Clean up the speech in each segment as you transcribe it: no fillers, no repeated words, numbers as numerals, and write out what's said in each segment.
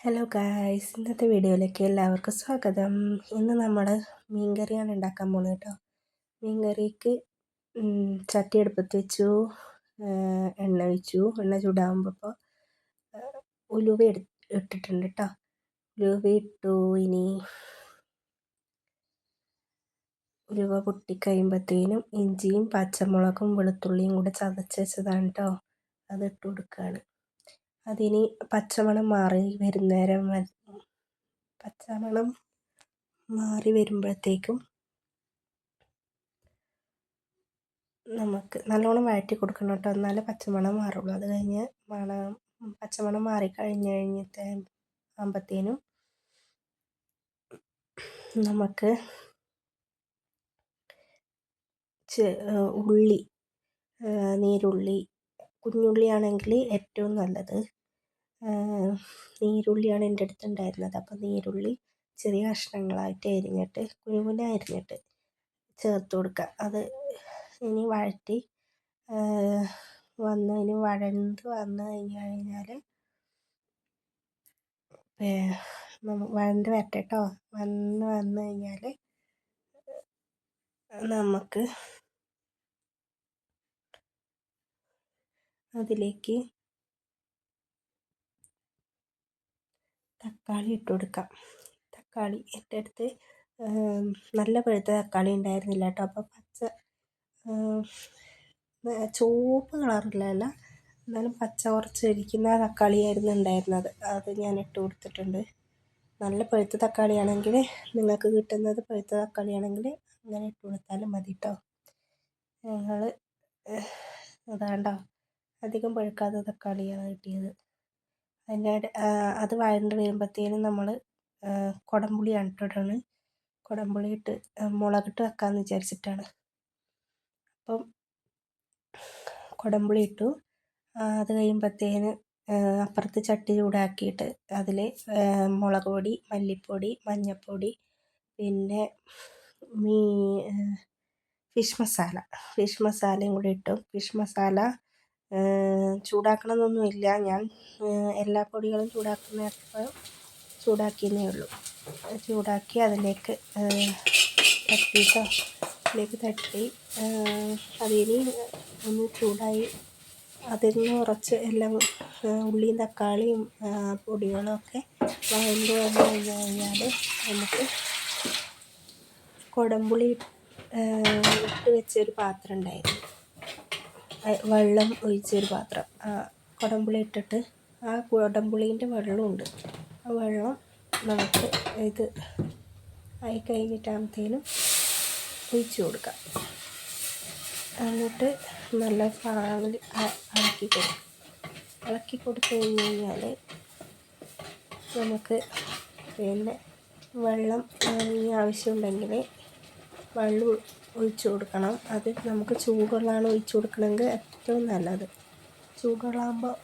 Hello guys, ഇന്നത്തെ വീഡിയോയിലേക്ക് എല്ലാവർക്കും സ്വാഗതം. ഇന്ന് നമ്മൾ മീൻ കറിയാണ് ഉണ്ടാക്കാൻ പോകുന്നത് കേട്ടോ. മീൻ കറിക്ക് ചട്ടി അടുപ്പത്ത് വെച്ചു, എണ്ണ ഒഴിച്ചു. എണ്ണ ചൂടാകുമ്പോൾ ഇപ്പോൾ ഉലുവ ഇട്ടിട്ടുണ്ട് കേട്ടോ. ഉലുവ ഇട്ടു. ഇനി ഉലുവ പൊട്ടിക്കഴിയുമ്പോഴത്തേനും ഇഞ്ചിയും പച്ചമുളകും വെളുത്തുള്ളിയും കൂടെ ചതച്ച് വെച്ചതാണ് കേട്ടോ, അത് ഇട്ട് കൊടുക്കുകയാണ്. അതിനി പച്ചമണം മാറി വരുമ്പോഴത്തേക്കും നമുക്ക് നല്ലോണം വഴറ്റി കൊടുക്കണം കേട്ടോ, എന്നാലേ പച്ചമണം മാറുള്ളൂ. അത് കഴിഞ്ഞ് പച്ചമണം ആകുമ്പോഴത്തേനും നമുക്ക് ഉള്ളി, നീരുള്ളി, കുഞ്ഞുള്ളിയാണെങ്കിൽ ഏറ്റവും നല്ലത്. നീരുള്ളിയാണ് എൻ്റെ അടുത്ത് ഉണ്ടായിരുന്നത്. അപ്പോൾ നീരുള്ളി ചെറിയ കഷ്ണങ്ങളായിട്ട് അരിഞ്ഞിട്ട് കുനുകുന അരിഞ്ഞിട്ട് ചേർത്ത് കൊടുക്കുക. അത് ഇനി വഴറ്റി വഴണ്ട് വന്നു കഴിഞ്ഞാൽ വഴണ്ട് വരട്ടെ കേട്ടോ. വന്നു കഴിഞ്ഞാൽ നമുക്ക് അതിലേക്ക് തക്കാളി ഇട്ട് കൊടുക്കാം. തക്കാളി എൻ്റെ അടുത്ത് നല്ല പഴുത്ത തക്കാളി ഉണ്ടായിരുന്നില്ല കേട്ടോ. അപ്പോൾ ചുവപ്പ് കളറിലല്ല, എന്നാലും പച്ച കുറച്ച് ഇരിക്കുന്ന തക്കാളിയായിരുന്നു ഉണ്ടായിരുന്നത്. അത് ഞാൻ ഇട്ട് കൊടുത്തിട്ടുണ്ട്. നല്ല പഴുത്ത തക്കാളിയാണെങ്കിൽ, നിങ്ങൾക്ക് കിട്ടുന്നത് പഴുത്ത തക്കാളിയാണെങ്കിൽ അങ്ങനെ ഇട്ട് കൊടുത്താലും മതി കേട്ടോ. ഞങ്ങൾ അതാണ്ടോ അധികം പഴുക്കാത്ത തക്കാളിയാണ് കിട്ടിയത്. അത് വഴണ്ട് വരുമ്പോഴത്തേനും നമ്മൾ കുടംപുളിയാണ് ഇട്ടിടുന്നത്. കുടംപുളി ഇട്ട് മുളകിട്ട് വെക്കാമെന്ന് വിചാരിച്ചിട്ടാണ്. അപ്പം കുടംപുളി ഇട്ടു. അത് കഴിയുമ്പോഴത്തേന് അപ്പുറത്ത് ചട്ടി ചൂടാക്കിയിട്ട് അതിൽ മുളക് പൊടി, മല്ലിപ്പൊടി, മഞ്ഞൾപ്പൊടി, പിന്നെ ഫിഷ് മസാലയും കൂടി ഇട്ടു. ഫിഷ് മസാല ചൂടാക്കണമെന്നൊന്നുമില്ല. ഞാൻ എല്ലാ പൊടികളും ചൂടാക്കിയെന്നേ ഉള്ളൂ. ചൂടാക്കി അതിലേക്ക് തട്ടി അതിന് ഒന്ന് ചൂടായി അതിൽ നിന്ന് കുറച്ച് എല്ലാം ഉള്ളിയും തക്കാളിയും പൊടികളൊക്കെ വഴണ്ട് വന്നു കഴിഞ്ഞാൽ നമുക്ക് കുടംപുളി ഇട്ട് വെച്ചൊരു പാത്രം ഉണ്ടായിരുന്നു, വെള്ളം ഒഴിച്ചൊരു പാത്രം. കുടംപുളി ഇട്ടിട്ട് ആ കുടംപുളീൻ്റെ വെള്ളമുണ്ട്, ആ വെള്ളം നമുക്ക് ഇത് ആയി കഴിഞ്ഞിട്ടാകുമ്പോഴത്തേനും ഒഴിച്ച് കൊടുക്കാം. എന്നിട്ട് നല്ല പാങ്ങിൽ ഇളക്കി കൊടുത്തു കഴിഞ്ഞാൽ നമുക്ക് പിന്നെ വെള്ളം ആവശ്യമുണ്ടെങ്കിൽ വെള്ളം ഒഴിച്ച് കൊടുക്കണം. അത് നമുക്ക് ചൂടുവെള്ളമാണ് ഒഴിച്ച് കൊടുക്കണമെങ്കിൽ ഏറ്റവും നല്ലത്. ചൂടുവെള്ളമാകുമ്പോൾ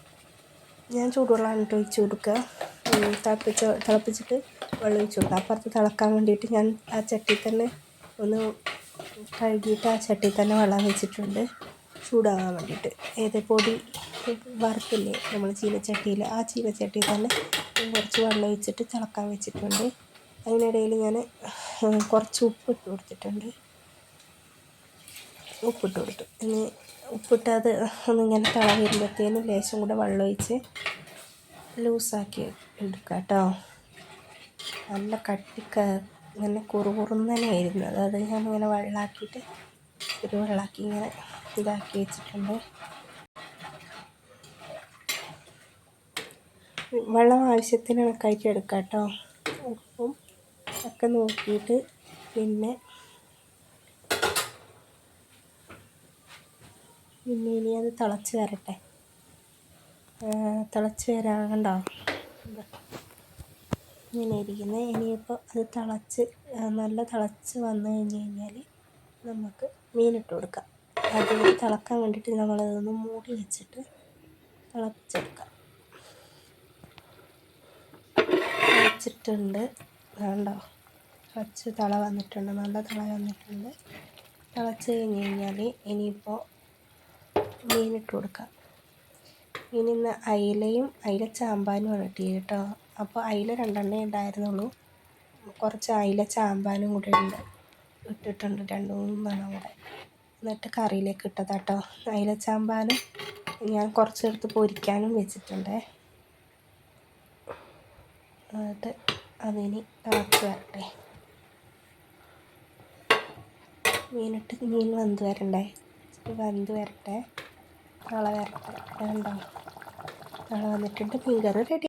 ഞാൻ ചൂടുവെള്ളമാണ് ഒഴിച്ച് കൊടുക്കുക. തിളപ്പിച്ചിട്ട് വെള്ളം ഒഴിച്ച് കൊടുക്കുക. അപ്പുറത്ത് തിളക്കാൻ വേണ്ടിയിട്ട് ഞാൻ ആ ചട്ടിയിൽ തന്നെ ഒന്ന് കഴുകിയിട്ട് ആ ചട്ടിയിൽ തന്നെ വെള്ളം വെച്ചിട്ടുണ്ട്, ചൂടാകാൻ വേണ്ടിയിട്ട്. പൊടി വറുത്തില്ലേ നമ്മൾ ചീനച്ചട്ടിയിൽ, ആ ചീനച്ചട്ടിയിൽ തന്നെ കുറച്ച് വെള്ളം ഒഴിച്ചിട്ട് തിളക്കാൻ വെച്ചിട്ടുണ്ട്. അതിനിടയിൽ ഞാൻ കുറച്ച് ഉപ്പിട്ട് കൊടുത്തിട്ടുണ്ട്. ഇനി ഉപ്പിട്ട് അത് ഒന്നിങ്ങനെ തിള വരുമ്പോഴത്തേനും ലേശം കൂടെ വെള്ളം ഒഴിച്ച് ലൂസാക്കി എടുക്കുക കേട്ടോ. നല്ല ഇങ്ങനെ കുറുകുറുന്ന് തന്നെ വരുന്നത്. അത് ഞാനിങ്ങനെ വെള്ളമാക്കിയിട്ട് ഇങ്ങനെ ഇതാക്കി വെച്ചിട്ടുണ്ട്. വെള്ളം ആവശ്യത്തിന് കണക്കായിട്ട് എടുക്കാം കേട്ടോ. ഉപ്പും ഒക്കെ നോക്കിയിട്ട് പിന്നെ ഇനി അത് തിളച്ച് വരട്ടെ. തിളച്ച് വരാകണ്ടോ ഇങ്ങനെ ഇരിക്കുന്നത്. ഇനിയിപ്പോൾ അത് നല്ല തിളച്ച് വന്നു കഴിഞ്ഞാൽ നമുക്ക് മീനിട്ട് കൊടുക്കാം. അത് തിളക്കാൻ വേണ്ടിയിട്ട് നമ്മളതൊന്ന് മൂടി വെച്ചിട്ട് തിളപ്പിച്ചെടുക്കാം. തിളച്ചിട്ടുണ്ട്, വേണ്ടോ കുറച്ച് തിള വന്നിട്ടുണ്ട്, നല്ല തിള വന്നിട്ടുണ്ട്. തിളച്ച് കഴിഞ്ഞാൽ ഇനിയിപ്പോൾ മീനിട്ട് കൊടുക്കാം. മീനിന്ന് അയില ചാമ്പാനുമാണ് കിട്ടിയത് കേട്ടോ. അപ്പോൾ അയില 2 ഉണ്ടായിരുന്നുള്ളൂ. കുറച്ച് അയില ചാമ്പാനും കൂടെ ഇട്ടിട്ടുണ്ട്, 2-3 കൂടെ. എന്നിട്ട് കറിയിലേക്ക് ഇട്ടതാട്ടോ. അയില ചാമ്പാനും ഞാൻ കുറച്ചെടുത്ത് പൊരിക്കാനും വെച്ചിട്ടുണ്ട്. എന്നിട്ട് അതിന് തിളച്ച് വരട്ടെ. മീൻ വെന്ത് വരണ്ടേ, വെന്ത് വരട്ടെ, തള വരട്ടെ. വേണ്ടോ, തള വന്നിട്ടുണ്ട്. മീൻ കറി റെഡി.